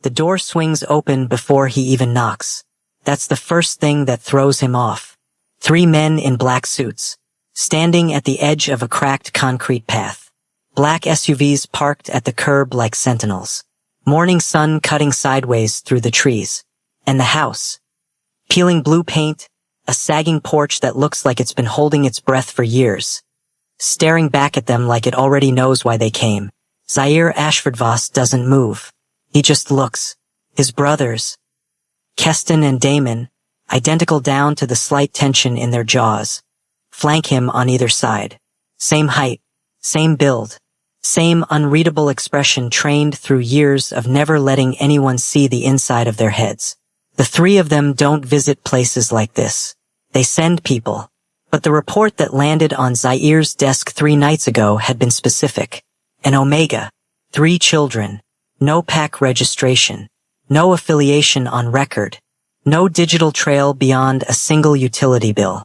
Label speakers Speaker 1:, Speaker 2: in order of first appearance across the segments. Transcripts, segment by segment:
Speaker 1: The door swings open before he even knocks. That's the first thing that throws him off. 3 men in black suits, standing at the edge of a cracked concrete path. Black SUVs parked at the curb like sentinels. Morning sun cutting sideways through the trees. And the house. Peeling blue paint, a sagging porch that looks like it's been holding its breath for years. Staring back at them like it already knows why they came. Zaire Ashfordvoss doesn't move. He just looks. His brothers, Keston and Damon, identical down to the slight tension in their jaws, flank him on either side. Same height, same build, same unreadable expression trained through years of never letting anyone see the inside of their heads. The 3 of them don't visit places like this. They send people. But the report that landed on Zaire's desk 3 nights ago had been specific. An Omega, 3 children, no pack registration, no affiliation on record, no digital trail beyond a single utility bill.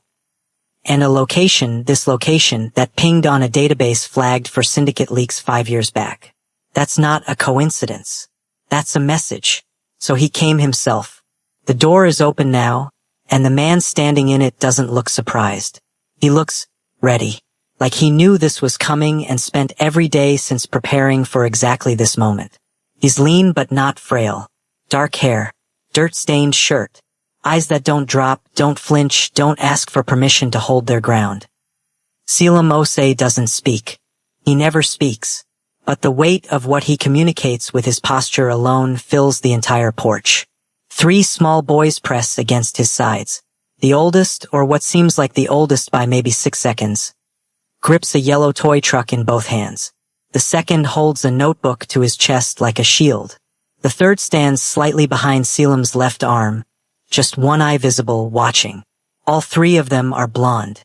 Speaker 1: And this location that pinged on a database flagged for syndicate leaks 5 years back. That's not a coincidence. That's a message. So he came himself. The door is open now, and the man standing in it doesn't look surprised. He looks ready, like he knew this was coming and spent every day since preparing for exactly this moment. He's lean but not frail. Dark hair, dirt-stained shirt, eyes that don't drop, don't flinch, don't ask for permission to hold their ground. Selim Osei doesn't speak. He never speaks. But the weight of what he communicates with his posture alone fills the entire porch. 3 small boys press against his sides. The oldest, or what seems like the oldest by maybe 6 seconds, grips a yellow toy truck in both hands. The second holds a notebook to his chest like a shield. The third stands slightly behind Selim's left arm, just one eye visible, watching. All 3 of them are blonde.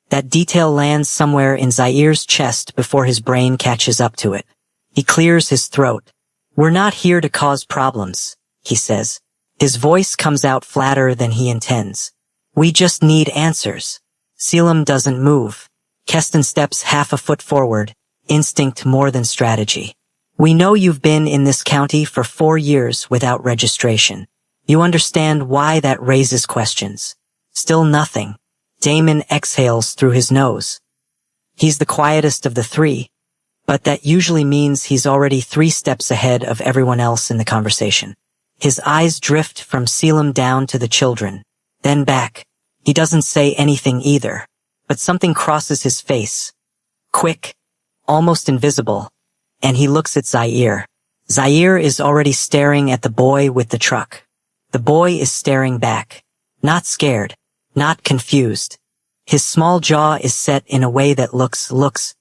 Speaker 1: That detail lands somewhere in Zaire's chest before his brain catches up to it. He clears his throat. "We're not here to cause problems," he says. His voice comes out flatter than he intends. "We just need answers." Selim doesn't move. Keston steps half a foot forward, instinct more than strategy. "We know you've been in this county for 4 years without registration. You understand why that raises questions." Still nothing. Damon exhales through his nose. He's the quietest of the 3, but that usually means he's already 3 steps ahead of everyone else in the conversation. His eyes drift from Selim down to the children, then back. He doesn't say anything either, but something crosses his face. Quick, almost invisible, and he looks at Zaire. Zaire is already staring at the boy with the truck. The boy is staring back. Not scared, not confused. His small jaw is set in a way that looks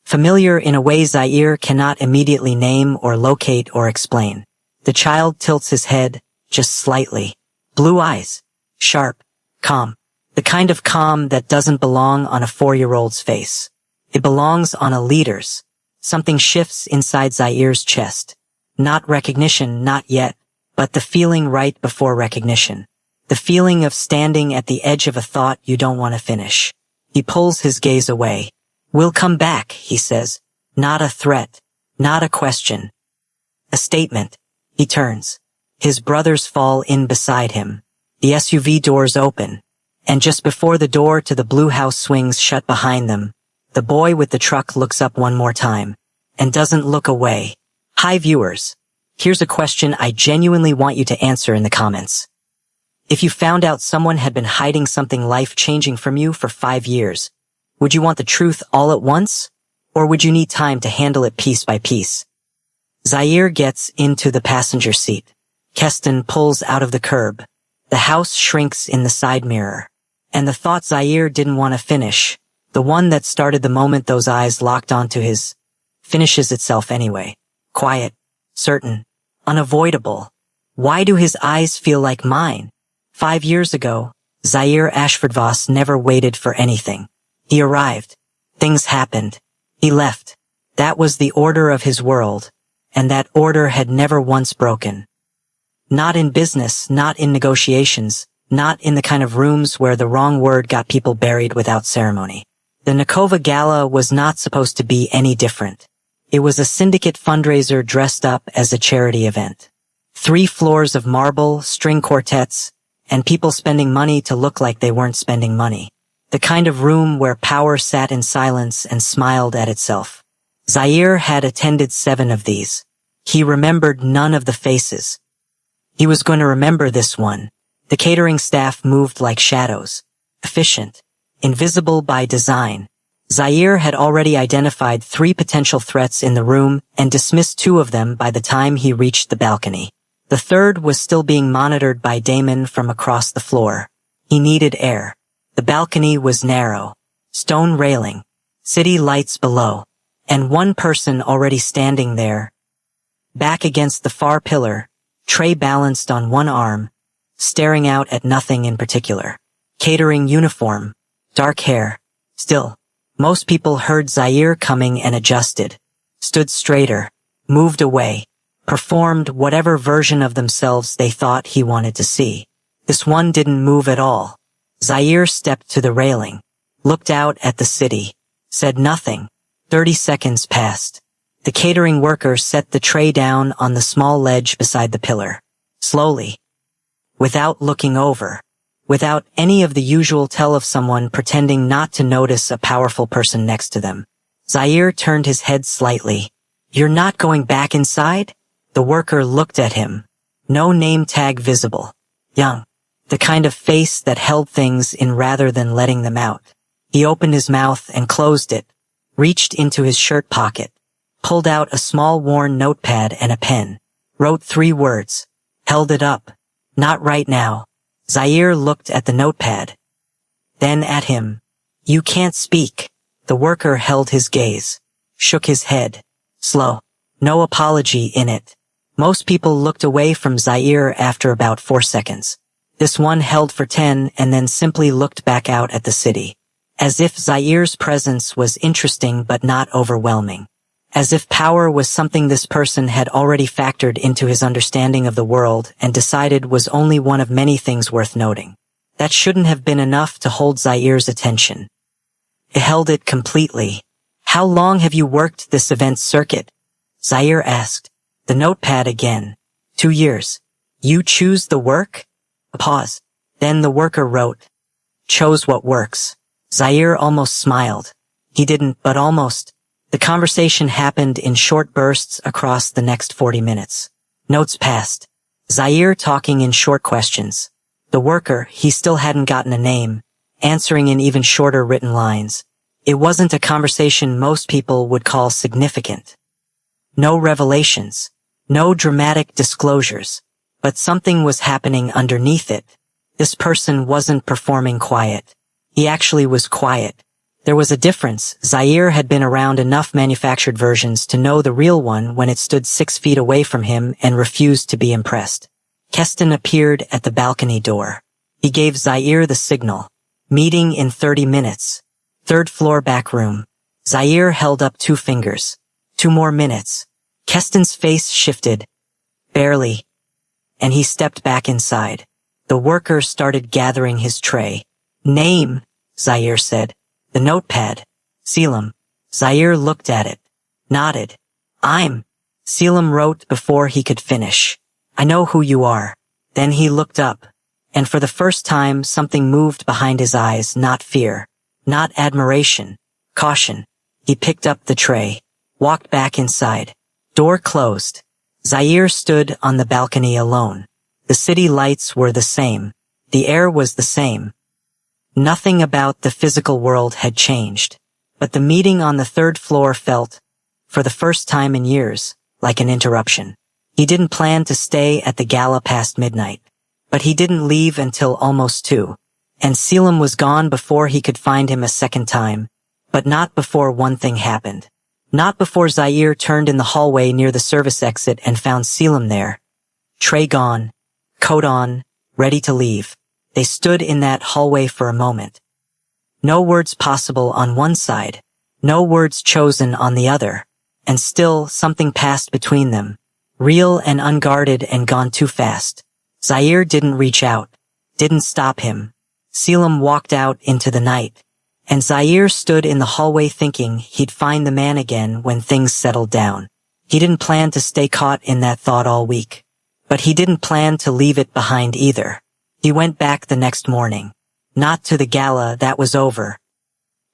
Speaker 1: familiar, in a way Zaire cannot immediately name or locate or explain. The child tilts his head, just slightly. Blue eyes. Sharp. Calm. The kind of calm that doesn't belong on a 4-year-old's face. It belongs on a leader's. Something shifts inside Zaire's chest. Not recognition, not yet, but the feeling right before recognition. The feeling of standing at the edge of a thought you don't want to finish. He pulls his gaze away. "We'll come back," he says. Not a threat. Not a question. A statement. He turns. His brothers fall in beside him. The SUV doors open. And just before the door to the blue house swings shut behind them, the boy with the truck looks up one more time. And doesn't look away. Hi viewers. Here's a question I genuinely want you to answer in the comments. If you found out someone had been hiding something life-changing from you for 5 years, would you want the truth all at once? Or would you need time to handle it piece by piece? Zaire gets into the passenger seat. Keston pulls out of the curb. The house shrinks in the side mirror. And the thought Zaire didn't want to finish, the one that started the moment those eyes locked onto his, finishes itself anyway. Quiet, certain, unavoidable. Why do his eyes feel like mine? 5 years ago, Zaire Ashfordvoss never waited for anything. He arrived. Things happened. He left. That was the order of his world. And that order had never once broken. Not in business, not in negotiations, not in the kind of rooms where the wrong word got people buried without ceremony. The Nakova Gala was not supposed to be any different. It was a syndicate fundraiser dressed up as a charity event. 3 floors of marble, string quartets, and people spending money to look like they weren't spending money. The kind of room where power sat in silence and smiled at itself. Zaire had attended 7 of these. He remembered none of the faces. He was going to remember this one. The catering staff moved like shadows. Efficient. Invisible by design. Zaire had already identified 3 potential threats in the room and dismissed 2 of them by the time he reached the balcony. The 3rd was still being monitored by Damon from across the floor. He needed air. The balcony was narrow. Stone railing. City lights below. And one person already standing there. Back against the far pillar, tray balanced on one arm, staring out at nothing in particular. Catering uniform. Dark hair. Still. Most people heard Zaire coming and adjusted. Stood straighter. Moved away. Performed whatever version of themselves they thought he wanted to see. This one didn't move at all. Zaire stepped to the railing. Looked out at the city. Said nothing. 30 seconds passed. The catering worker set the tray down on the small ledge beside the pillar. Slowly. Without looking over. Without any of the usual tell of someone pretending not to notice a powerful person next to them. Zaire turned his head slightly. "You're not going back inside?" The worker looked at him. No name tag visible. Young. The kind of face that held things in rather than letting them out. He opened his mouth and closed it. Reached into his shirt pocket. Pulled out a small worn notepad and a pen. Wrote 3 words. Held it up. "Not right now." Zaire looked at the notepad. Then at him. "You can't speak." The worker held his gaze. Shook his head. Slow. No apology in it. Most people looked away from Zaire after about 4 seconds. This one held for 10 and then simply looked back out at the city. As if Zaire's presence was interesting but not overwhelming. As if power was something this person had already factored into his understanding of the world and decided was only one of many things worth noting. That shouldn't have been enough to hold Zaire's attention. It held it completely. "How long have you worked this event circuit?" Zaire asked. The notepad again. 2 years. "You choose the work?" A pause. Then the worker wrote. "Chose what works." Zaire almost smiled. He didn't, but almost. The conversation happened in short bursts across the next 40 minutes. Notes passed. Zaire talking in short questions. The worker, he still hadn't gotten a name, answering in even shorter written lines. It wasn't a conversation most people would call significant. No revelations. No dramatic disclosures. But something was happening underneath it. This person wasn't performing quiet. He actually was quiet. There was a difference. Zaire had been around enough manufactured versions to know the real one when it stood 6 feet away from him and refused to be impressed. Keston appeared at the balcony door. He gave Zaire the signal. Meeting in 30 minutes. 3rd floor back room. Zaire held up 2 fingers. 2 more minutes. Keston's face shifted. Barely. And he stepped back inside. The worker started gathering his tray. "Name," Zaire said. "The notepad." "Selim." Zaire looked at it. Nodded. "I'm." Selim wrote before he could finish. "I know who you are." Then he looked up. And for the first time something moved behind his eyes, not fear. Not admiration. Caution. He picked up the tray. Walked back inside. Door closed. Zaire stood on the balcony alone. The city lights were the same. The air was the same. Nothing about the physical world had changed. But the meeting on the 3rd floor felt, for the first time in years, like an interruption. He didn't plan to stay at the gala past midnight. But he didn't leave until almost 2. And Selim was gone before he could find him a second time. But not before one thing happened. Not before Zaire turned in the hallway near the service exit and found Selim there. Tray gone. Coat on. Ready to leave. They stood in that hallway for a moment. No words possible on one side. No words chosen on the other. And still something passed between them. Real and unguarded and gone too fast. Zaire didn't reach out. Didn't stop him. Selim walked out into the night. And Zaire stood in the hallway thinking he'd find the man again when things settled down. He didn't plan to stay caught in that thought all week. But he didn't plan to leave it behind either. He went back the next morning. Not to the gala, that was over,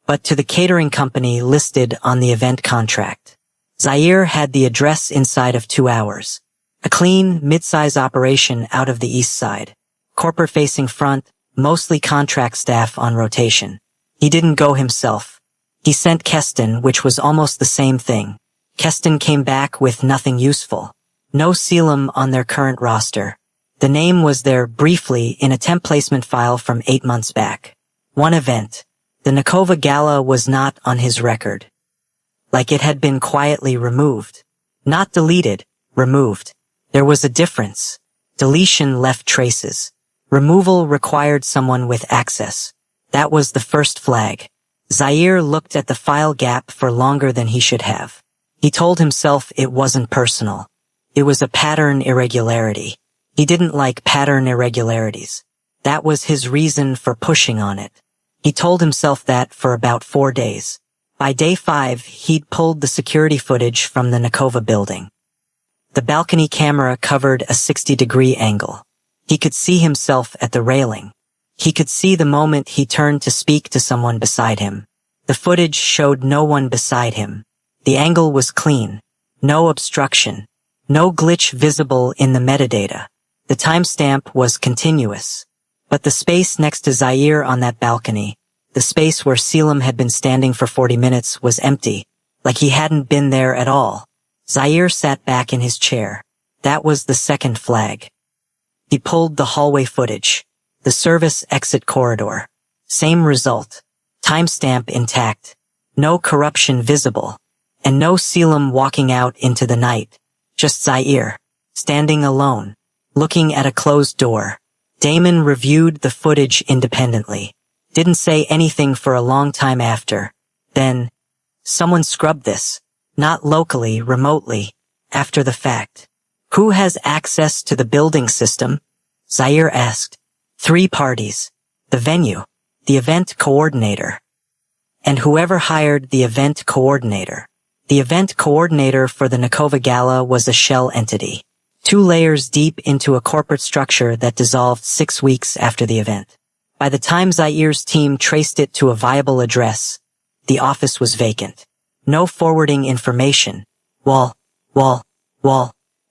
Speaker 1: but to the catering company listed on the event contract. Zaire had the address inside of 2 hours. A clean, mid-size operation out of the east side. Corporate-facing front, mostly contract staff on rotation. He didn't go himself. He sent Keston, which was almost the same thing. Keston came back with nothing useful. No Selim on their current roster. The name was there briefly in a temp placement file from 8 months back. One event. The Nakova Gala was not on his record. Like it had been quietly removed. Not deleted, removed. There was a difference. Deletion left traces. Removal required someone with access. That was the first flag. Zaire looked at the file gap for longer than he should have. He told himself it wasn't personal. It was a pattern irregularity. He didn't like pattern irregularities. That was his reason for pushing on it. He told himself that for about 4 days. By day 5, he'd pulled the security footage from the Nakova building. The balcony camera covered a 60-degree angle. He could see himself at the railing. He could see the moment he turned to speak to someone beside him. The footage showed no one beside him. The angle was clean. No obstruction. No glitch visible in the metadata. The timestamp was continuous. But the space next to Zaire on that balcony, the space where Selim had been standing for 40 minutes, was empty, like he hadn't been there at all. Zaire sat back in his chair. That was the second flag. He pulled the hallway footage. The service exit corridor. Same result. Timestamp intact. No corruption visible. And no Selim walking out into the night. Just Zaire. Standing alone. Looking at a closed door. Damon reviewed the footage independently. Didn't say anything for a long time after. Then, someone scrubbed this. Not locally, remotely. After the fact. Who has access to the building system? Zaire asked. 3 parties. The venue. The event coordinator. And whoever hired the event coordinator. The event coordinator for the Nakova Gala was a shell entity. 2 layers deep into a corporate structure that dissolved 6 weeks after the event. By the time Zaire's team traced it to a viable address, the office was vacant. No forwarding information. Wall.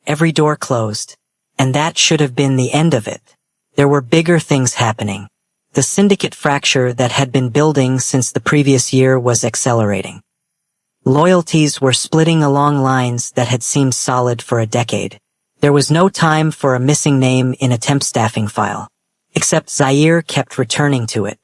Speaker 1: Every door closed. And that should have been the end of it. There were bigger things happening. The syndicate fracture that had been building since the previous year was accelerating. Loyalties were splitting along lines that had seemed solid for a decade. There was no time for a missing name in a temp staffing file. Except Zaire kept returning to it.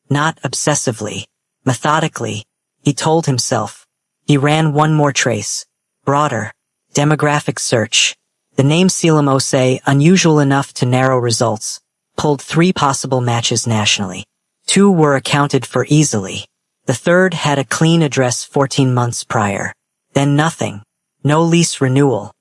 Speaker 1: Not obsessively. Methodically. He told himself. He ran one more trace. Broader. Demographic search. The name Selim Osei, unusual enough to narrow results, pulled 3 possible matches nationally. 2 were accounted for easily. The third had a clean address 14 months prior. Then nothing. No lease renewal.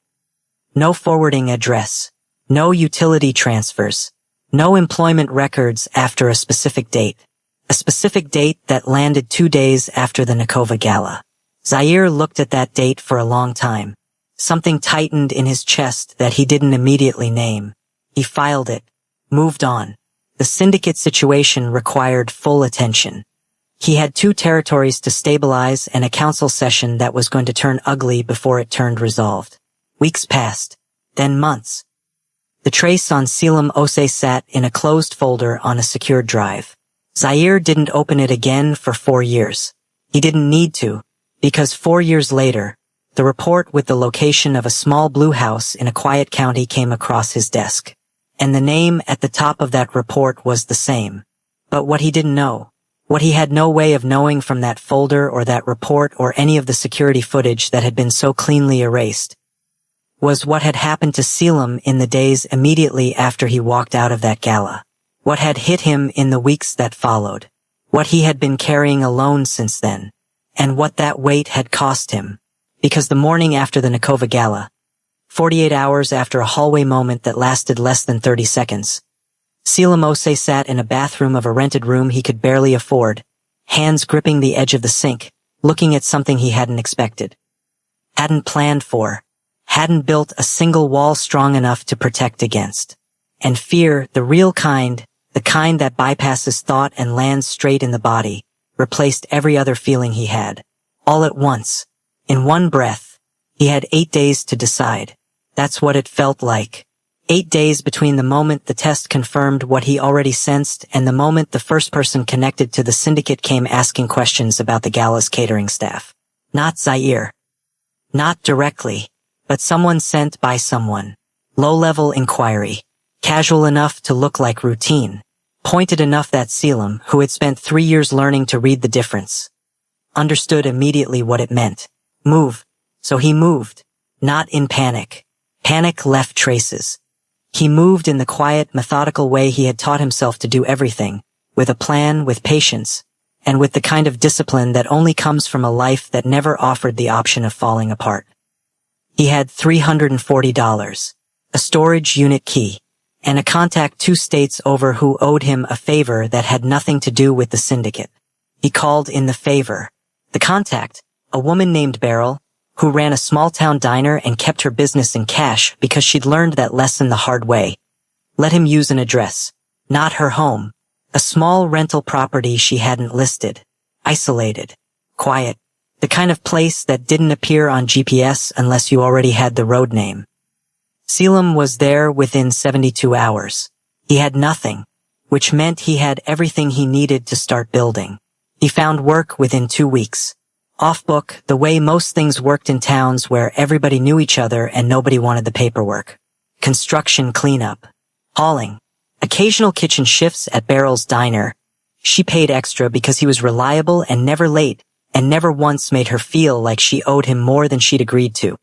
Speaker 1: No forwarding address. No utility transfers. No employment records after a specific date. A specific date that landed 2 days after the Nakova Gala. Zaire looked at that date for a long time. Something tightened in his chest that he didn't immediately name. He filed it. Moved on. The syndicate situation required full attention. He had 2 territories to stabilize and a council session that was going to turn ugly before it turned resolved. Weeks passed. Then months. The trace on Selim Osei sat in a closed folder on a secured drive. Zaire didn't open it again for 4 years. He didn't need to, because 4 years later, the report with the location of a small blue house in a quiet county came across his desk. And the name at the top of that report was the same. But what he didn't know, what he had no way of knowing from that folder or that report or any of the security footage that had been so cleanly erased, was what had happened to Selim in the days immediately after he walked out of that gala. What had hit him in the weeks that followed. What he had been carrying alone since then. And what that weight had cost him. Because the morning after the Nakova Gala, 48 hours after a hallway moment that lasted less than 30 seconds, Selim Osei sat in a bathroom of a rented room he could barely afford, hands gripping the edge of the sink, looking at something he hadn't expected. Hadn't planned for. hadn't built a single wall strong enough to protect against. And fear, the real kind, the kind that bypasses thought and lands straight in the body, replaced every other feeling he had. All at once. In one breath. He had 8 days to decide. That's what it felt like. 8 days between the moment the test confirmed what he already sensed and the moment the first person connected to the syndicate came asking questions about the gala's catering staff. Not Zaire. Not directly, but someone sent by someone. Low-level inquiry. Casual enough to look like routine. Pointed enough that Selim, who had spent 3 years learning to read the difference, understood immediately what it meant. Move. So he moved. Not in panic. Panic left traces. He moved in the quiet, methodical way he had taught himself to do everything, with a plan, with patience, and with the kind of discipline that only comes from a life that never offered the option of falling apart. He had $340, a storage unit key, and a contact 2 states over who owed him a favor that had nothing to do with the syndicate. He called in the favor. The contact, a woman named Beryl, who ran a small-town diner and kept her business in cash because she'd learned that lesson the hard way. Let him use an address. Not her home. A small rental property she hadn't listed. Isolated. Quiet. The kind of place that didn't appear on GPS unless you already had the road name. Selim was there within 72 hours. He had nothing, which meant he had everything he needed to start building. He found work within 2 weeks. Off-book, the way most things worked in towns where everybody knew each other and nobody wanted the paperwork. Construction cleanup. Hauling. Occasional kitchen shifts at Beryl's diner. She paid extra because he was reliable and never late, and never once made her feel like she owed him more than she'd agreed to.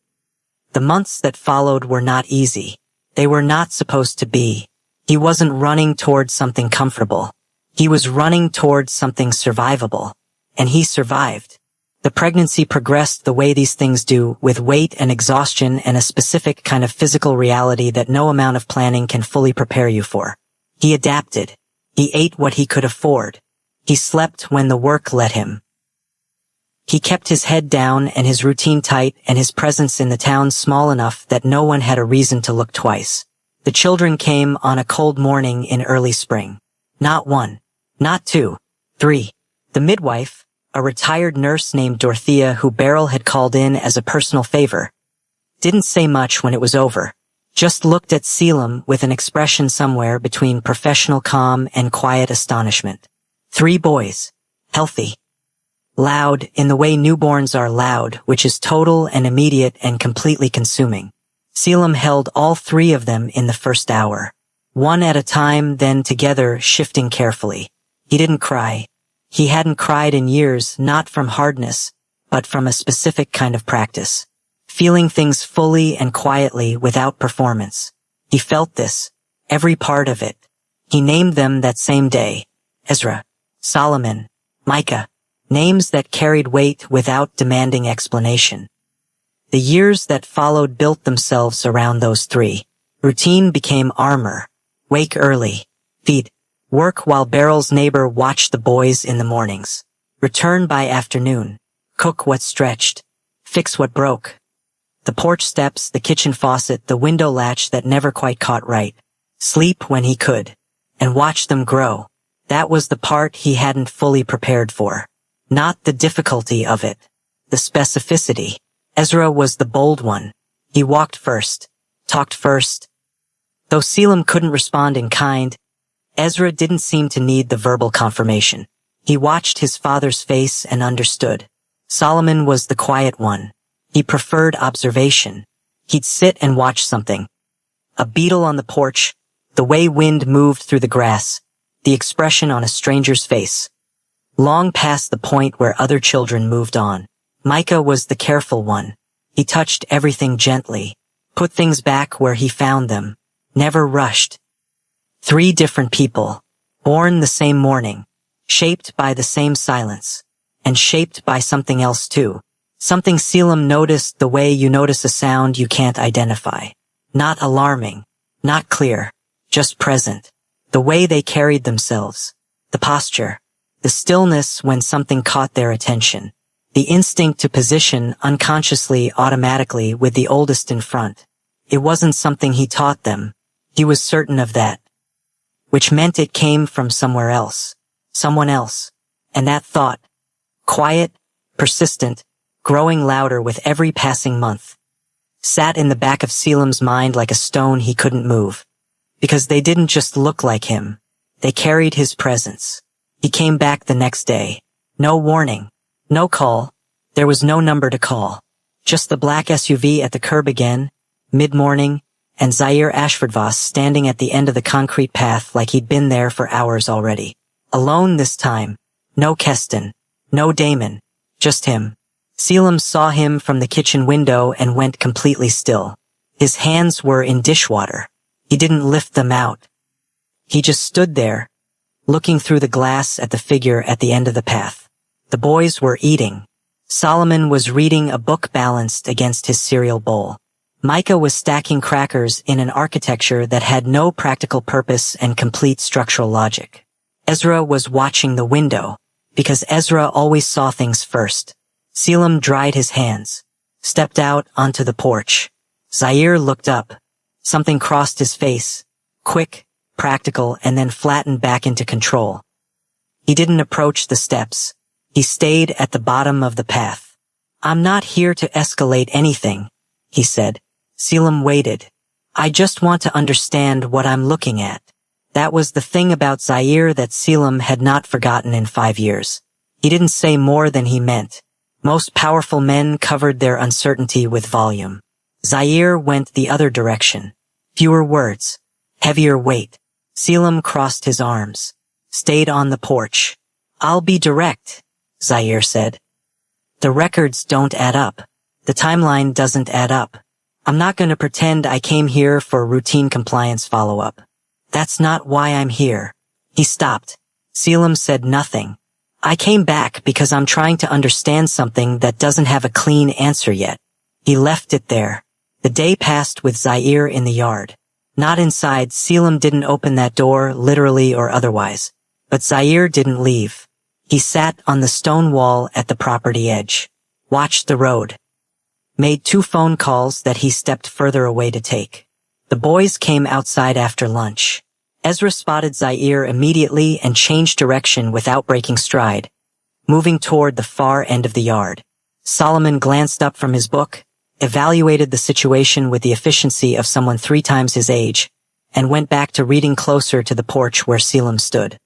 Speaker 1: The months that followed were not easy. They were not supposed to be. He wasn't running towards something comfortable. He was running towards something survivable. And he survived. The pregnancy progressed the way these things do, with weight and exhaustion and a specific kind of physical reality that no amount of planning can fully prepare you for. He adapted. He ate what he could afford. He slept when the work let him. He kept his head down and his routine tight and his presence in the town small enough that no one had a reason to look twice. The children came on a cold morning in early spring. Not 1. Not 2. 3. The midwife, a retired nurse named Dorothea who Beryl had called in as a personal favor, didn't say much when it was over. Just looked at Selim with an expression somewhere between professional calm and quiet astonishment. 3 boys. Healthy. Loud in the way newborns are loud, which is total and immediate and completely consuming. Selim held all 3 of them in the first hour. One at a time, then together, shifting carefully. He didn't cry. He hadn't cried in years, not from hardness, but from a specific kind of practice. Feeling things fully and quietly without performance. He felt this, every part of it. He named them that same day. Ezra, Solomon, Micah. Names that carried weight without demanding explanation. The years that followed built themselves around those 3. Routine became armor. Wake early. Feed. Work while Beryl's neighbor watched the boys in the mornings. Return by afternoon. Cook what stretched. Fix what broke. The porch steps, the kitchen faucet, the window latch that never quite caught right. Sleep when he could. And watch them grow. That was the part he hadn't fully prepared for. Not the difficulty of it. The specificity. Ezra was the bold one. He walked first. Talked first. Though Selim couldn't respond in kind, Ezra didn't seem to need the verbal confirmation. He watched his father's face and understood. Solomon was the quiet one. He preferred observation. He'd sit and watch something. A beetle on the porch, the way wind moved through the grass, the expression on a stranger's face. Long past the point where other children moved on. Micah was the careful one. He touched everything gently, put things back where he found them, never rushed. 3 different people, born the same morning, shaped by the same silence, and shaped by something else too. Something Selim noticed the way you notice a sound you can't identify. Not alarming, not clear, just present. The way they carried themselves, the posture, the stillness when something caught their attention, The instinct to position unconsciously automatically with the oldest in front. It wasn't something he taught them. He was certain of that. Which meant it came from somewhere else. Someone else. And that thought, quiet, persistent, growing louder with every passing month, sat in the back of Selim's mind like a stone he couldn't move. Because they didn't just look like him. They carried his presence. He came back the next day. No warning. No call. There was no number to call. Just the black SUV at the curb again, mid-morning, and Zaire Ashfordvoss standing at the end of the concrete path like he'd been there for hours already. Alone this time. No Keston. No Damon. Just him. Selim saw him from the kitchen window and went completely still. His hands were in dishwater. He didn't lift them out. He just stood there, looking through the glass at the figure at the end of the path. The boys were eating. Solomon was reading a book balanced against his cereal bowl. Micah was stacking crackers in an architecture that had no practical purpose and complete structural logic. Ezra was watching the window, because Ezra always saw things first. Selim dried his hands, stepped out onto the porch. Zaire looked up. Something crossed his face, quick, practical, and then flattened back into control. He didn't approach the steps. He stayed at the bottom of the path. "I'm not here to escalate anything," he said. Selim waited. "I just want to understand what I'm looking at." That was the thing about Zaire that Selim had not forgotten in 5 years. He didn't say more than he meant. Most powerful men covered their uncertainty with volume. Zaire went the other direction. Fewer words. Heavier weight. Selim crossed his arms. Stayed on the porch. "I'll be direct," Zaire said. "The records don't add up. The timeline doesn't add up. I'm not going to pretend I came here for routine compliance follow-up. That's not why I'm here." He stopped. Selim said nothing. "I came back because I'm trying to understand something that doesn't have a clean answer yet." He left it there. The day passed with Zaire in the yard. Not inside. Selim didn't open that door, literally or otherwise. But Zaire didn't leave. He sat on the stone wall at the property edge. Watched the road. Made 2 phone calls that he stepped further away to take. The boys came outside after lunch. Ezra spotted Zaire immediately and changed direction without breaking stride, moving toward the far end of the yard. Solomon glanced up from his book, evaluated the situation with the efficiency of someone 3 times his age, and went back to reading closer to the porch where Selim stood.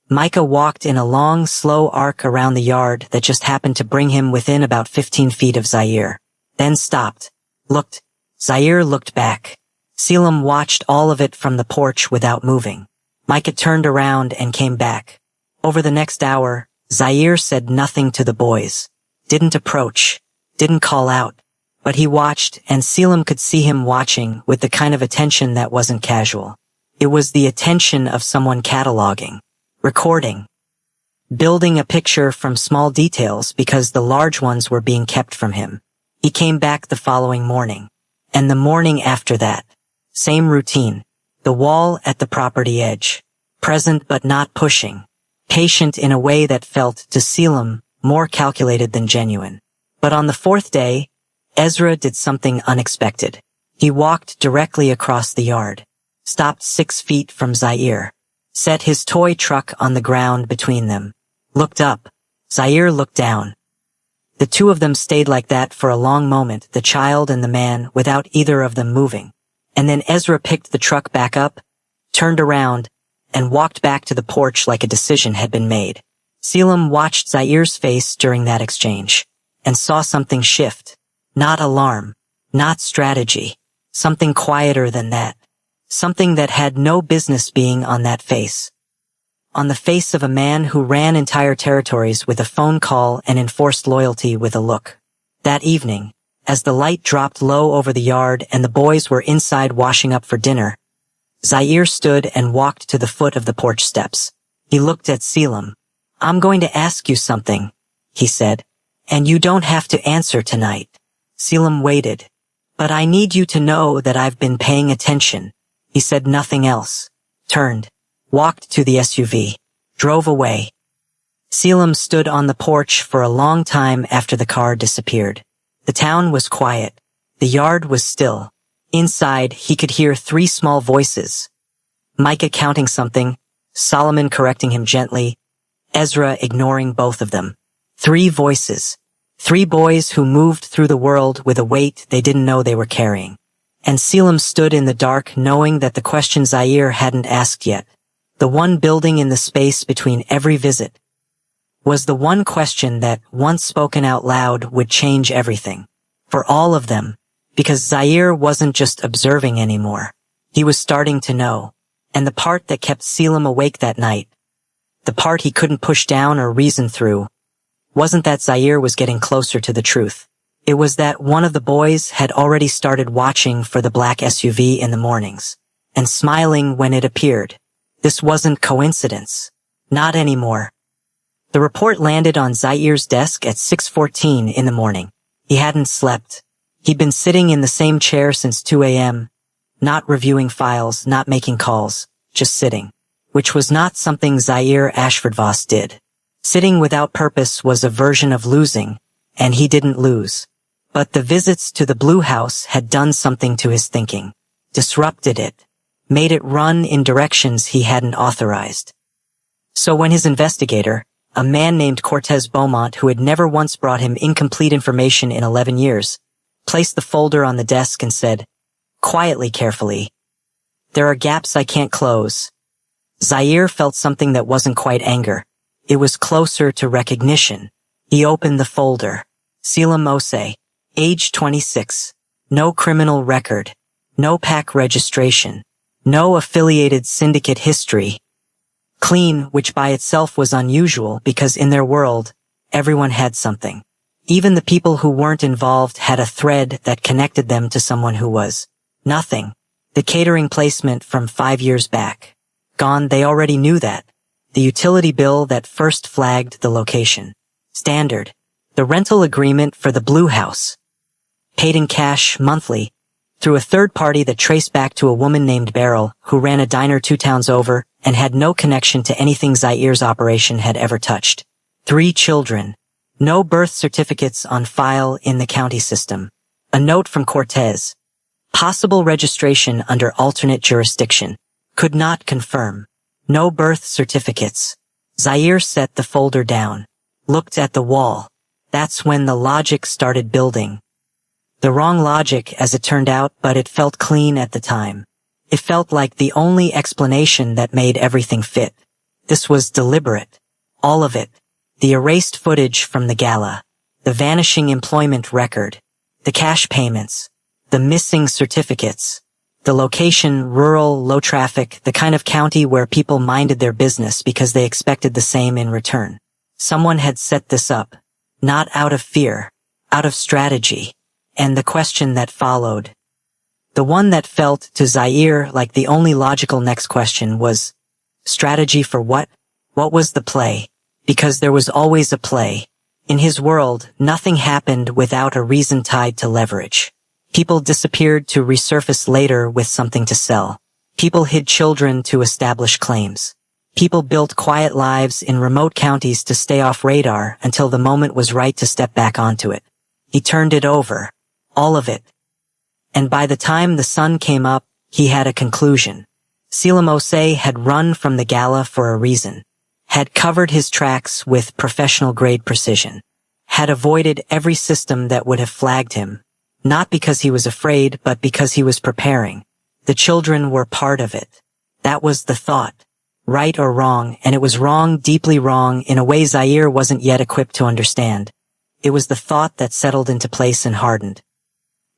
Speaker 1: Micah walked in a long, slow arc around the yard that just happened to bring him within about 15 feet of Zaire. Then stopped. Looked. Zaire looked back. Selim watched all of it from the porch without moving. Micah turned around and came back. Over the next hour, Zaire said nothing to the boys. Didn't approach. Didn't call out. But he watched, and Selim could see him watching with the kind of attention that wasn't casual. It was the attention of someone cataloging, recording, building a picture from small details because the large ones were being kept from him. He came back the following morning. And the morning after that. Same routine. The wall at the property edge. Present but not pushing. Patient in a way that felt, to Selim, more calculated than genuine. But on the 4th day, Ezra did something unexpected. He walked directly across the yard. Stopped 6 feet from Zaire. Set his toy truck on the ground between them. Looked up. Zaire looked down. The 2 of them stayed like that for a long moment, the child and the man, without either of them moving. And then Ezra picked the truck back up, turned around, and walked back to the porch like a decision had been made. Selim watched Zaire's face during that exchange, and saw something shift. Not alarm, not strategy, something quieter than that. Something that had no business being on that face. On the face of a man who ran entire territories with a phone call and enforced loyalty with a look. That evening, as the light dropped low over the yard and the boys were inside washing up for dinner, Zaire stood and walked to the foot of the porch steps. He looked at Selim. "I'm going to ask you something," he said, "and you don't have to answer tonight." Selim waited. "But I need you to know that I've been paying attention." He said nothing else. Turned. Walked to the SUV. Drove away. Selim stood on the porch for a long time after the car disappeared. The town was quiet. The yard was still. Inside, he could hear 3 small voices. Micah counting something, Solomon correcting him gently, Ezra ignoring both of them. 3 voices. 3 boys who moved through the world with a weight they didn't know they were carrying. And Selim stood in the dark knowing that the question Zaire hadn't asked yet, the one building in the space between every visit, was the one question that, once spoken out loud, would change everything. For all of them. Because Zaire wasn't just observing anymore. He was starting to know. And the part that kept Selim awake that night, the part he couldn't push down or reason through, wasn't that Zaire was getting closer to the truth. It was that one of the boys had already started watching for the black SUV in the mornings, and smiling when it appeared. This wasn't coincidence. Not anymore. The report landed on Zaire's desk at 6:14 in the morning. He hadn't slept. He'd been sitting in the same chair since 2 a.m., not reviewing files, not making calls, just sitting, which was not something Zaire Ashfordvoss did. Sitting without purpose was a version of losing, and he didn't lose. But the visits to the Blue House had done something to his thinking, disrupted it, made it run in directions he hadn't authorized. So when his investigator, a man named Cortez Beaumont who had never once brought him incomplete information in 11 years, placed the folder on the desk and said, quietly, carefully, "There are gaps I can't close." Zaire felt something that wasn't quite anger. It was closer to recognition. He opened the folder. Selim Osei, age 26, no criminal record, no PAC registration, no affiliated syndicate history. Clean, which by itself was unusual because in their world, everyone had something. Even the people who weren't involved had a thread that connected them to someone who was. Nothing. The catering placement from 5 years back. Gone, they already knew that. The utility bill that first flagged the location. Standard. The rental agreement for the Blue House. Paid in cash, monthly, through a third party that traced back to a woman named Beryl, who ran a diner 2 towns over, and had no connection to anything Zaire's operation had ever touched. 3 children. No birth certificates on file in the county system. A note from Cortez. Possible registration under alternate jurisdiction. Could not confirm. No birth certificates. Zaire set the folder down. Looked at the wall. That's when the logic started building. The wrong logic, as it turned out, but it felt clean at the time. It felt like the only explanation that made everything fit. This was deliberate. All of it. The erased footage from the gala. The vanishing employment record. The cash payments. The missing certificates. The location, rural, low traffic, the kind of county where people minded their business because they expected the same in return. Someone had set this up. Not out of fear. Out of strategy. And the question that followed, the one that felt to Zaire like the only logical next question, was, strategy for what? What was the play? Because there was always a play. In his world, nothing happened without a reason tied to leverage. People disappeared to resurface later with something to sell. People hid children to establish claims. People built quiet lives in remote counties to stay off radar until the moment was right to step back onto it. He turned it over. All of it. And by the time the sun came up, he had a conclusion. Selim Osei had run from the gala for a reason. Had covered his tracks with professional-grade precision. Had avoided every system that would have flagged him. Not because he was afraid, but because he was preparing. The children were part of it. That was the thought. Right or wrong, and it was wrong, deeply wrong, in a way Zaire wasn't yet equipped to understand. It was the thought that settled into place and hardened.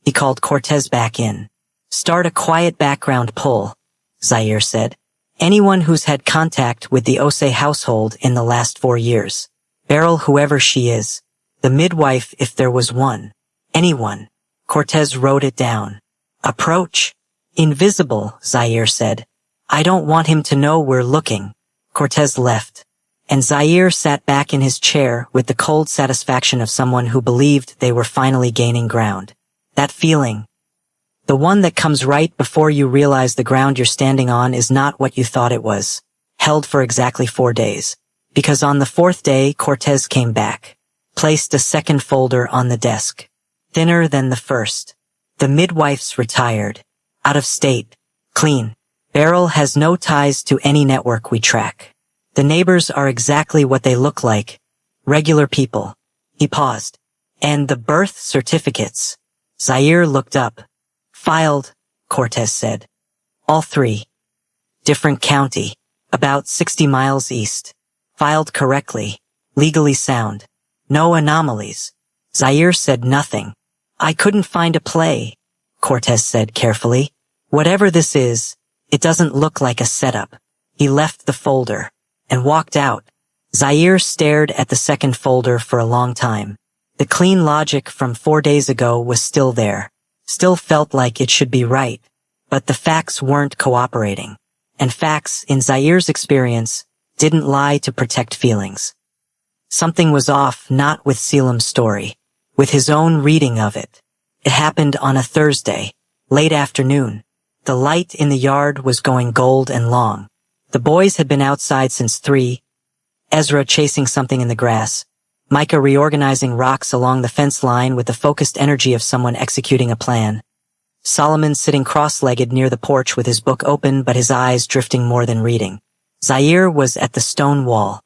Speaker 1: He called Cortez back in. Start a quiet background poll, Zaire said. Anyone who's had contact with the Osei household in the last 4 years. Beryl, whoever she is. The midwife, if there was one. Anyone. Cortez wrote it down. Approach. Invisible, Zaire said. I don't want him to know we're looking. Cortez left. And Zaire sat back in his chair with the cold satisfaction of someone who believed they were finally gaining ground. That feeling. The one that comes right before you realize the ground you're standing on is not what you thought it was. Held for exactly 4 days. Because on the fourth day, Cortez came back, placed a second folder on the desk, thinner than the first. The midwife's retired, out of state, clean. Beryl has no ties to any network we track. The neighbors are exactly what they look like, regular people. He paused. And the birth certificates. Zaire looked up. Filed, Cortez said. All three. Different county, about 60 miles east. Filed correctly, legally sound. No anomalies. Zaire said nothing. I couldn't find a play, Cortez said carefully. Whatever this is, it doesn't look like a setup. He left the folder and walked out. Zaire stared at the second folder for a long time. The clean logic from 4 days ago was still there. Still felt like it should be right. But the facts weren't cooperating. And facts, in Zaire's experience, didn't lie to protect feelings. Something was off, not with Selim's story, with his own reading of it. It happened on a Thursday, late afternoon. The light in the yard was going gold and long. The boys had been outside since 3, Ezra chasing something in the grass, Micah reorganizing rocks along the fence line with the focused energy of someone executing a plan. Solomon sitting cross-legged near the porch with his book open but his eyes drifting more than reading. Zaire was at the stone wall.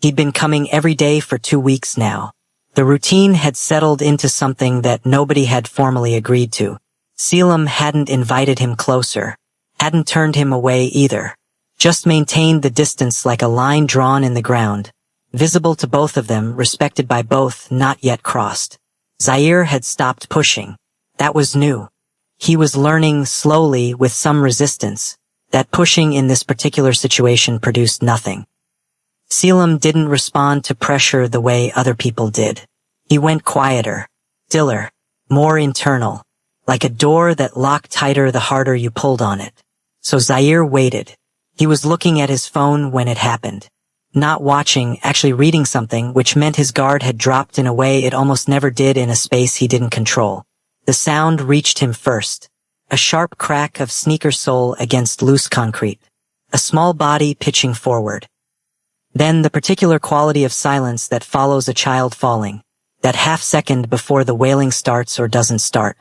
Speaker 1: He'd been coming every day for 2 weeks now. The routine had settled into something that nobody had formally agreed to. Selim hadn't invited him closer, hadn't turned him away either, just maintained the distance like a line drawn in the ground, visible to both of them, respected by both, not yet crossed. Zaire had stopped pushing. That was new. He was learning slowly, with some resistance, that pushing in this particular situation produced nothing. Selim didn't respond to pressure the way other people did. He went quieter, stiller, more internal, like a door that locked tighter the harder you pulled on it. So Zaire waited. He was looking at his phone when it happened. Not watching, actually reading something, which meant his guard had dropped in a way it almost never did in a space he didn't control. The sound reached him first. A sharp crack of sneaker sole against loose concrete. A small body pitching forward. Then the particular quality of silence that follows a child falling. That half second before the wailing starts or doesn't start.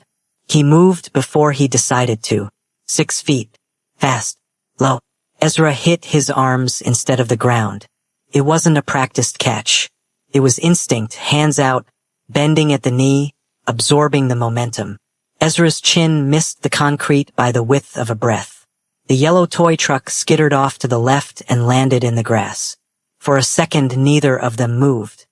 Speaker 1: He moved before he decided to. 6 feet. Fast. Low. Ezra hit his arms instead of the ground. It wasn't a practiced catch. It was instinct, hands out, bending at the knee, absorbing the momentum. Ezra's chin missed the concrete by the width of a breath. The yellow toy truck skittered off to the left and landed in the grass. For a second, neither of them moved.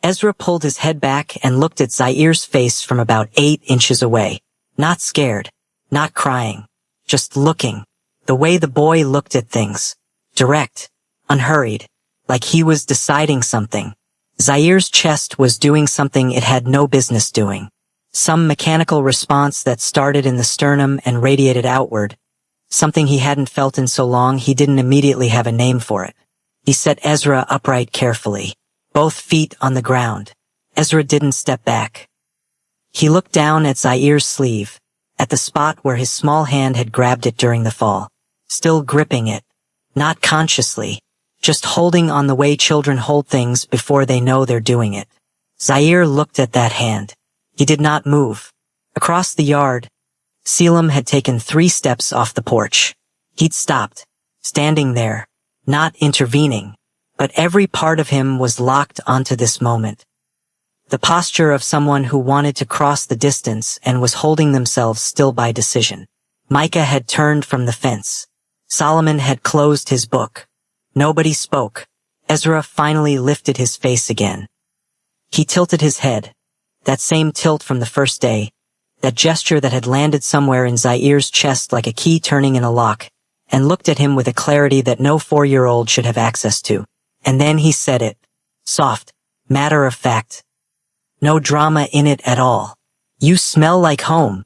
Speaker 1: Ezra pulled his head back and looked at Zaire's face from about 8 inches away. Not scared, not crying, just looking. The way the boy looked at things. Direct, unhurried, like he was deciding something. Zaire's chest was doing something it had no business doing. Some mechanical response that started in the sternum and radiated outward. Something he hadn't felt in so long he didn't immediately have a name for it. He set Ezra upright carefully, both feet on the ground. Ezra didn't step back. He looked down at Zaire's sleeve, at the spot where his small hand had grabbed it during the fall. Still gripping it, not consciously, just holding on the way children hold things before they know they're doing it. Zaire looked at that hand. He did not move. Across the yard, Selim had taken 3 steps off the porch. He'd stopped, standing there, not intervening, but every part of him was locked onto this moment. The posture of someone who wanted to cross the distance and was holding themselves still by decision. Micah had turned from the fence. Solomon had closed his book. Nobody spoke. Ezra finally lifted his face again. He tilted his head. That same tilt from the first day. That gesture that had landed somewhere in Zaire's chest like a key turning in a lock, and looked at him with a clarity that no 4-year-old should have access to. And then he said it. Soft. Matter of fact. No drama in it at all. You smell like home.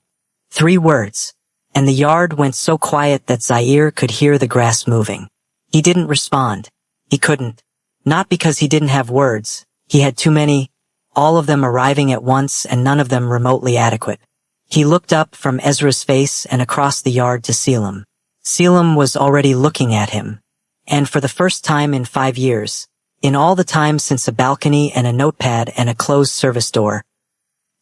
Speaker 1: 3 words. And the yard went so quiet that Zaire could hear the grass moving. He didn't respond. He couldn't. Not because he didn't have words. He had too many, all of them arriving at once and none of them remotely adequate. He looked up from Ezra's face and across the yard to Selim. Selim was already looking at him. And for the first time in 5 years, In all the time since a balcony and a notepad and a closed service door.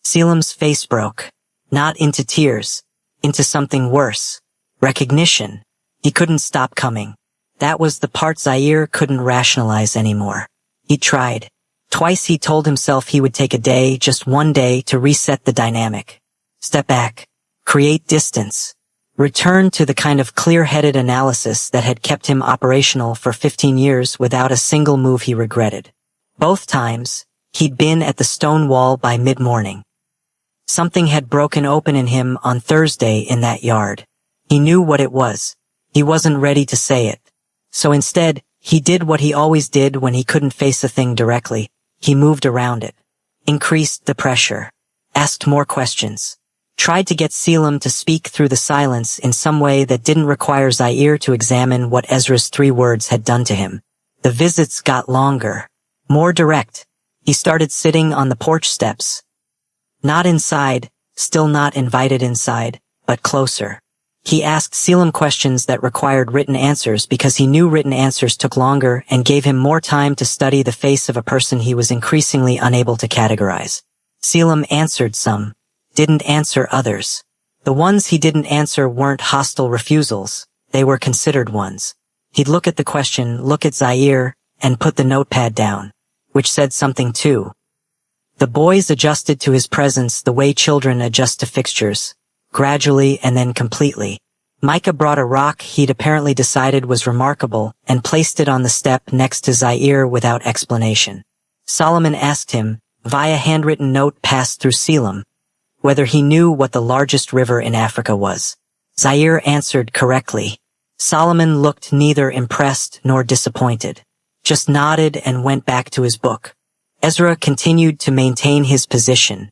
Speaker 1: Selim's face broke. Not into tears. Into something worse. Recognition. He couldn't stop coming. That was the part Zaire couldn't rationalize anymore. He tried. Twice he told himself he would take a day, just one day, to reset the dynamic. Step back. Create distance. Return to the kind of clear-headed analysis that had kept him operational for 15 years without a single move he regretted. Both times, he'd been at the stone wall by mid-morning. Something had broken open in him on Thursday in that yard. He knew what it was. He wasn't ready to say it. So instead, he did what he always did when he couldn't face a thing directly. He moved around it. Increased the pressure. Asked more questions. Tried to get Selim to speak through the silence in some way that didn't require Zaire to examine what Ezra's 3 words had done to him. The visits got longer. More direct. He started sitting on the porch steps. Not inside, still not invited inside, but closer. He asked Selim questions that required written answers because he knew written answers took longer and gave him more time to study the face of a person he was increasingly unable to categorize. Selim answered some. Didn't answer others. The ones he didn't answer weren't hostile refusals, they were considered ones. He'd look at the question, look at Zaire, and put the notepad down, which said something too. The boys adjusted to his presence the way children adjust to fixtures, gradually and then completely. Micah brought a rock he'd apparently decided was remarkable and placed it on the step next to Zaire without explanation. Solomon asked him, via handwritten note passed through Selim, whether he knew what the largest river in Africa was. Zaire answered correctly. Solomon looked neither impressed nor disappointed, just nodded and went back to his book. Ezra continued to maintain his position.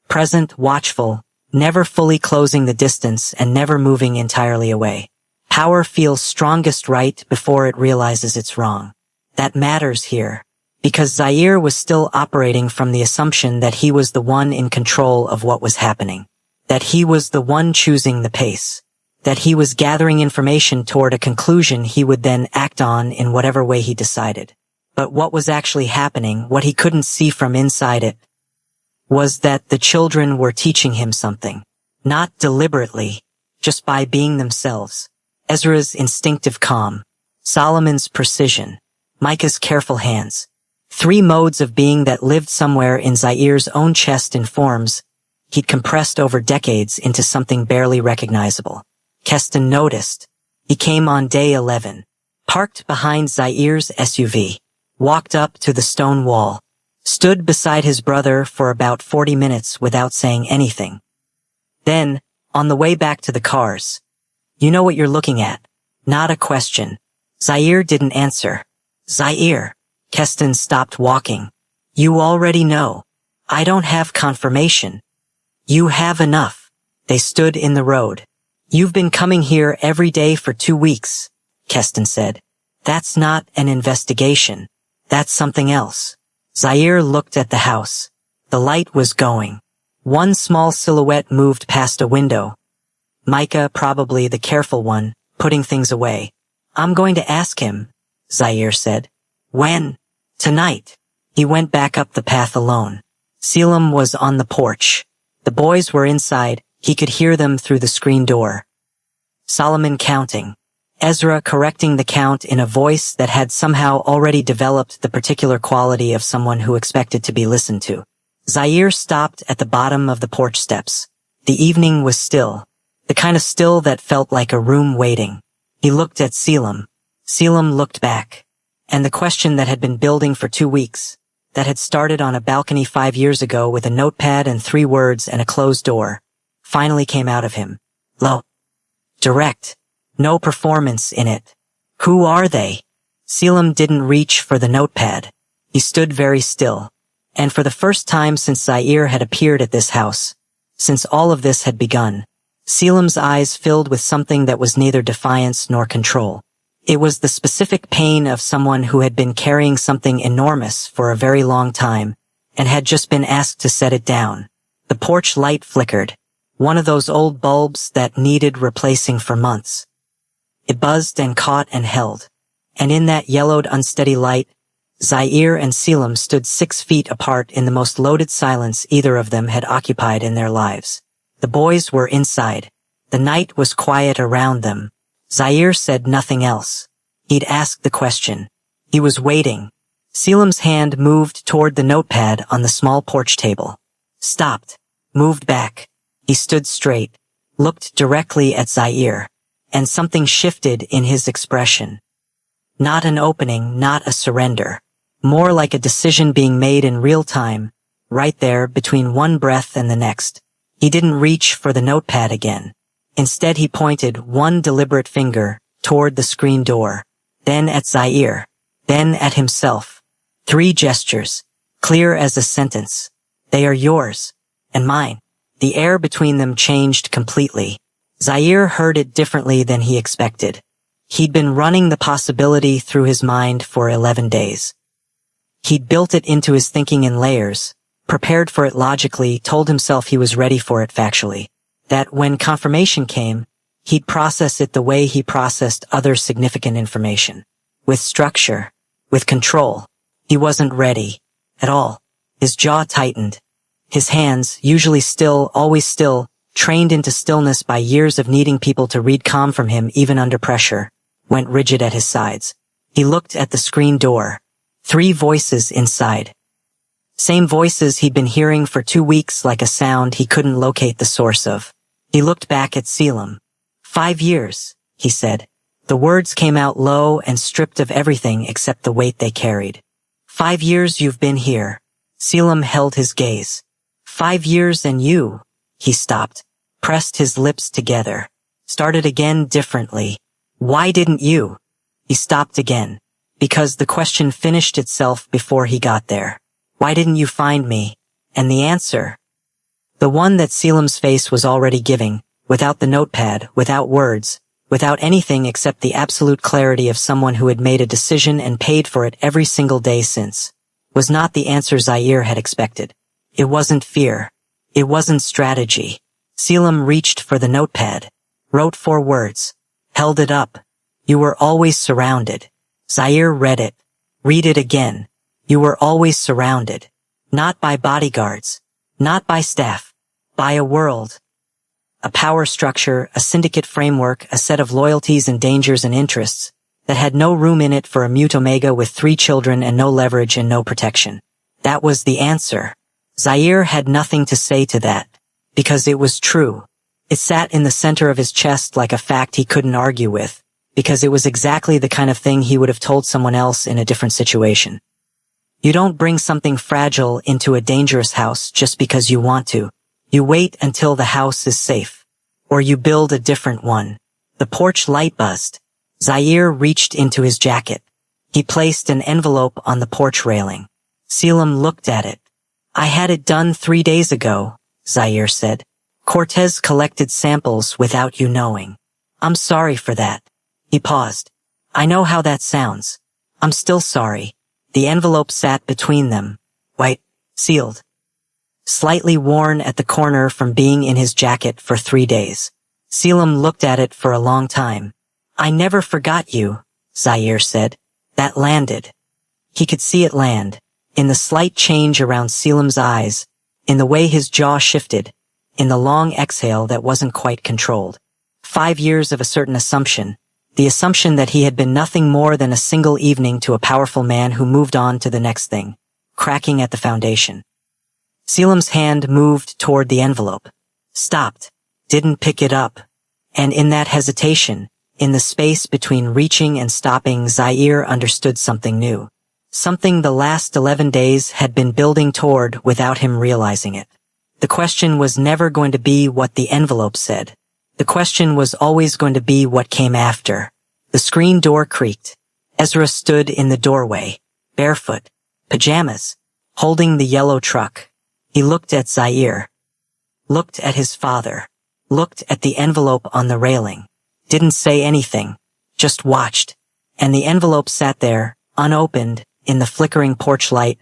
Speaker 1: Present, watchful, never fully closing the distance and never moving entirely away. Power feels strongest right before it realizes it's wrong. That matters here. Because Zaire was still operating from the assumption that he was the one in control of what was happening. That he was the one choosing the pace. That he was gathering information toward a conclusion he would then act on in whatever way he decided. But what was actually happening, what he couldn't see from inside it, was that the children were teaching him something. Not deliberately, just by being themselves. Ezra's instinctive calm. Solomon's precision. Micah's careful hands. 3 modes of being that lived somewhere in Zaire's own chest in forms he'd compressed over decades into something barely recognizable. Keston noticed. He came on day 11. Parked behind Zaire's SUV. Walked up to the stone wall. Stood beside his brother for about 40 minutes without saying anything. Then, on the way back to the cars. You know what you're looking at. Not a question. Zaire didn't answer. Zaire. Keston stopped walking. You already know. I don't have confirmation. You have enough. They stood in the road. You've been coming here every day for 2 weeks, Keston said. That's not an investigation. That's something else. Zaire looked at the house. The light was going. One small silhouette moved past a window. Micah, probably the careful one, putting things away. I'm going to ask him, Zaire said. When? Tonight. He went back up the path alone. Selim was on the porch. The boys were inside. He could hear them through the screen door. Solomon counting. Ezra correcting the count in a voice that had somehow already developed the particular quality of someone who expected to be listened to. Zaire stopped at the bottom of the porch steps. The evening was still. The kind of still that felt like a room waiting. He looked at Selim. Selim looked back. And the question that had been building for 2 weeks, that had started on a balcony 5 years ago with a notepad and 3 words and a closed door, finally came out of him. Low. Direct. No performance in it. Who are they? Selim didn't reach for the notepad. He stood very still. And for the first time since Zaire had appeared at this house, since all of this had begun, Selim's eyes filled with something that was neither defiance nor control. It was the specific pain of someone who had been carrying something enormous for a very long time and had just been asked to set it down. The porch light flickered, one of those old bulbs that needed replacing for months. It buzzed and caught and held, and in that yellowed unsteady light, Zaire and Selim stood 6 feet apart in the most loaded silence either of them had occupied in their lives. The boys were inside. The night was quiet around them. Zaire said nothing else. He'd asked the question. He was waiting. Selim's hand moved toward the notepad on the small porch table. Stopped. Moved back. He stood straight. Looked directly at Zaire. And something shifted in his expression. Not an opening, not a surrender. More like a decision being made in real time, right there between one breath and the next. He didn't reach for the notepad again. Instead he pointed one deliberate finger toward the screen door, then at Zaire, then at himself. 3 gestures, clear as a sentence. They are yours, and mine. The air between them changed completely. Zaire heard it differently than he expected. He'd been running the possibility through his mind for 11 days. He'd built it into his thinking in layers, prepared for it logically, told himself he was ready for it factually. That when confirmation came, he'd process it the way he processed other significant information. With structure, with control. He wasn't ready. At all. His jaw tightened. His hands, usually still, always still, trained into stillness by years of needing people to read calm from him even under pressure, went rigid at his sides. He looked at the screen door. 3 voices inside. Same voices he'd been hearing for 2 weeks, like a sound he couldn't locate the source of. He looked back at Selim. 5 years, he said. The words came out low and stripped of everything except the weight they carried. 5 years you've been here. Selim held his gaze. 5 years and you. He stopped, pressed his lips together, started again differently. Why didn't you? He stopped again, because the question finished itself before he got there. Why didn't you find me? And the answer? The one that Selim's face was already giving, without the notepad, without words, without anything except the absolute clarity of someone who had made a decision and paid for it every single day since, was not the answer Zaire had expected. It wasn't fear. It wasn't strategy. Selim reached for the notepad, wrote 4 words, held it up. You were always surrounded. Zaire read it. Read it again. You were always surrounded. Not by bodyguards. Not by staff. By a world. A power structure, a syndicate framework, a set of loyalties and dangers and interests that had no room in it for a mute omega with 3 children and no leverage and no protection. That was the answer. Zaire had nothing to say to that, because it was true. It sat in the center of his chest like a fact he couldn't argue with, because it was exactly the kind of thing he would have told someone else in a different situation. You don't bring something fragile into a dangerous house just because you want to. You wait until the house is safe. Or you build a different one. The porch light buzzed. Zaire reached into his jacket. He placed an envelope on the porch railing. Selim looked at it. I had it done 3 days ago, Zaire said. Cortez collected samples without you knowing. I'm sorry for that. He paused. I know how that sounds. I'm still sorry. The envelope sat between them, white, sealed. Slightly worn at the corner from being in his jacket for 3 days. Selim looked at it for a long time. I never forgot you, Zaire said. That landed. He could see it land, in the slight change around Selim's eyes, in the way his jaw shifted, in the long exhale that wasn't quite controlled. 5 years of a certain assumption, the assumption that he had been nothing more than a single evening to a powerful man who moved on to the next thing, cracking at the foundation. Selim's hand moved toward the envelope, stopped, didn't pick it up, and in that hesitation, in the space between reaching and stopping, Zaire understood something new. Something the last 11 days had been building toward without him realizing it. The question was never going to be what the envelope said. The question was always going to be what came after. The screen door creaked. Ezra stood in the doorway, barefoot, pajamas, holding the yellow truck. He looked at Zaire. Looked at his father. Looked at the envelope on the railing. Didn't say anything. Just watched. And the envelope sat there, unopened, in the flickering porch light,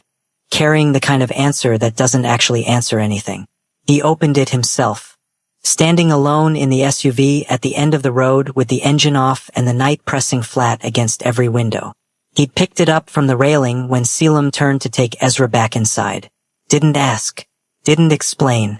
Speaker 1: carrying the kind of answer that doesn't actually answer anything. He opened it himself. Standing alone in the SUV at the end of the road with the engine off and the night pressing flat against every window. He'd picked it up from the railing when Selim turned to take Ezra back inside. Didn't ask. Didn't explain.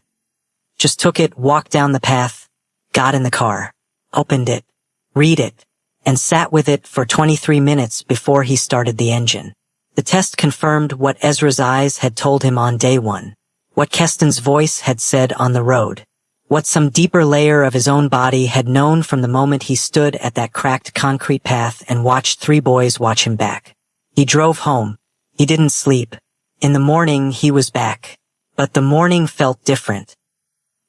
Speaker 1: Just took it, walked down the path, got in the car, opened it, read it, and sat with it for 23 minutes before he started the engine. The test confirmed what Ezra's eyes had told him on day one, what Keston's voice had said on the road, what some deeper layer of his own body had known from the moment he stood at that cracked concrete path and watched three boys watch him back. He drove home. He didn't sleep. In the morning, he was back. But the morning felt different.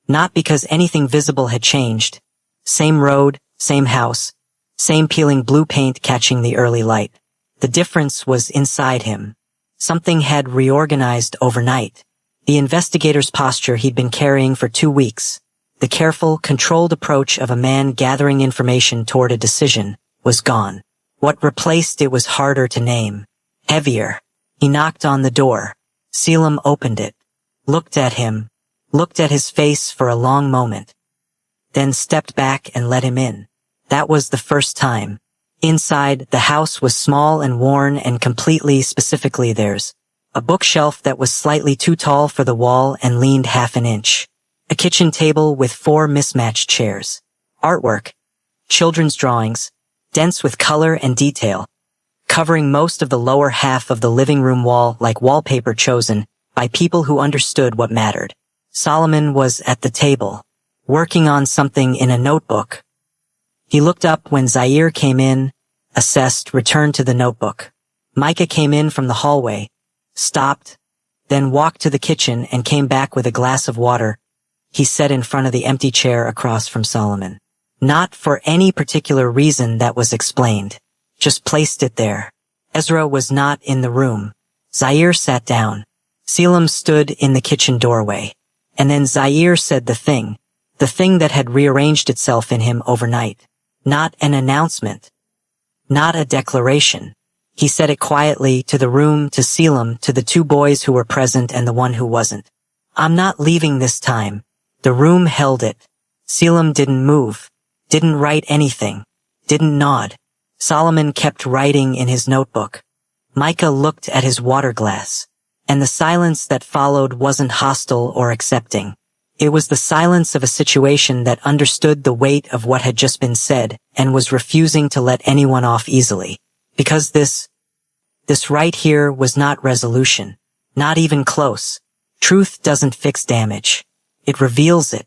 Speaker 1: Not because anything visible had changed. Same road, same house, same peeling blue paint catching the early light. The difference was inside him. Something had reorganized overnight. The investigator's posture he'd been carrying for 2 weeks, the careful, controlled approach of a man gathering information toward a decision, was gone. What replaced it was harder to name. Heavier. He knocked on the door. Selim opened it, looked at him, looked at his face for a long moment, then stepped back and let him in. That was the first time. Inside, the house was small and worn and completely specifically theirs. A bookshelf that was slightly too tall for the wall and leaned half an inch. A kitchen table with 4 mismatched chairs. Artwork. Children's drawings. Dense with color and detail. Covering most of the lower half of the living room wall like wallpaper chosen by people who understood what mattered. Solomon was at the table, working on something in a notebook. He looked up when Zaire came in, assessed, returned to the notebook. Micah came in from the hallway, stopped, then walked to the kitchen and came back with a glass of water. He sat in front of the empty chair across from Solomon. Not for any particular reason that was explained. Just placed it there. Ezra was not in the room. Zaire sat down. Selim stood in the kitchen doorway. And then Zaire said the thing that had rearranged itself in him overnight. Not an announcement. Not a declaration. He said it quietly to the room, to Selim, to the 2 boys who were present and the one who wasn't. I'm not leaving this time. The room held it. Selim didn't move. Didn't write anything. Didn't nod. Solomon kept writing in his notebook. Micah looked at his water glass. And the silence that followed wasn't hostile or accepting. It was the silence of a situation that understood the weight of what had just been said and was refusing to let anyone off easily. Because this right here was not resolution. Not even close. Truth doesn't fix damage. It reveals it.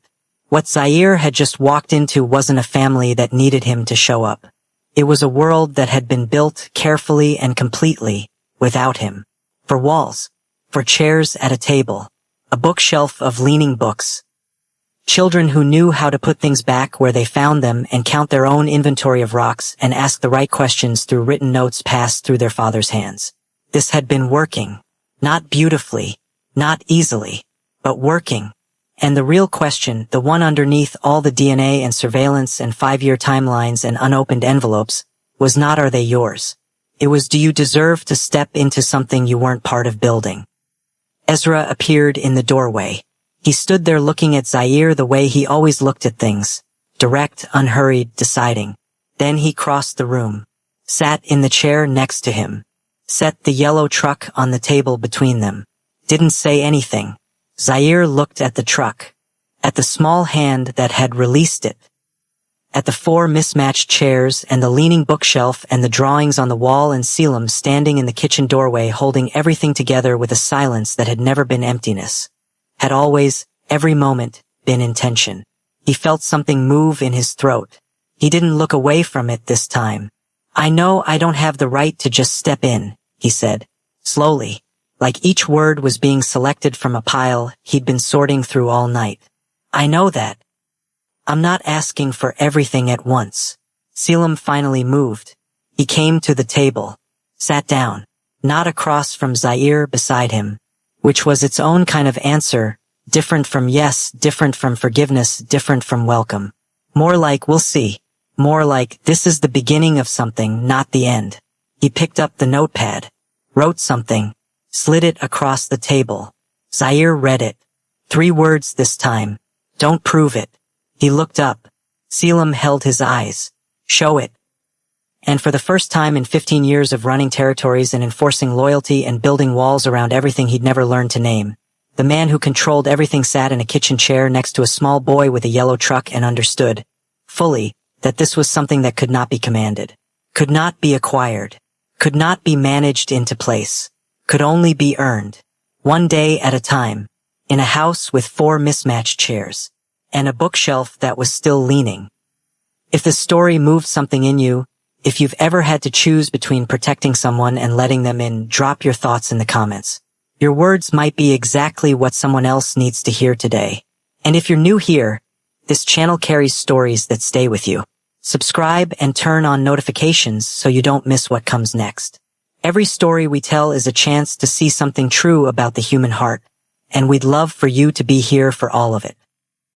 Speaker 1: What Zaire had just walked into wasn't a family that needed him to show up. It was a world that had been built carefully and completely without him. For walls. For chairs at a table. A bookshelf of leaning books. Children who knew how to put things back where they found them and count their own inventory of rocks and ask the right questions through written notes passed through their father's hands. This had been working. Not beautifully. Not easily. But working. And the real question, the one underneath all the DNA and surveillance and 5-year timelines and unopened envelopes, was not are they yours. It was do you deserve to step into something you weren't part of building. Ezra appeared in the doorway. He stood there looking at Zaire the way he always looked at things. Direct, unhurried, deciding. Then he crossed the room. Sat in the chair next to him. Set the yellow truck on the table between them. Didn't say anything. Zaire looked at the truck. At the small hand that had released it. At the 4 mismatched chairs and the leaning bookshelf and the drawings on the wall and Selim standing in the kitchen doorway holding everything together with a silence that had never been emptiness. Had always, every moment, been intention. He felt something move in his throat. He didn't look away from it this time. I know I don't have the right to just step in, he said, slowly, like each word was being selected from a pile he'd been sorting through all night. I know that. I'm not asking for everything at once. Selim finally moved. He came to the table, sat down, not across from Zaire beside him, which was its own kind of answer, different from yes, different from forgiveness, different from welcome. More like we'll see. More like this is the beginning of something, not the end. He picked up the notepad, wrote something, slid it across the table. Zaire read it. 3 words this time. Don't prove it. He looked up. Selim held his eyes. Show it. And for the first time in 15 years of running territories and enforcing loyalty and building walls around everything he'd never learned to name, the man who controlled everything sat in a kitchen chair next to a small boy with a yellow truck and understood, fully, that this was something that could not be commanded, could not be acquired, could not be managed into place, could only be earned, one day at a time, in a house with 4 mismatched chairs, and a bookshelf that was still leaning. If the story moved something in you, if you've ever had to choose between protecting someone and letting them in, drop your thoughts in the comments. Your words might be exactly what someone else needs to hear today. And if you're new here, this channel carries stories that stay with you. Subscribe and turn on notifications so you don't miss what comes next. Every story we tell is a chance to see something true about the human heart, and we'd love for you to be here for all of it.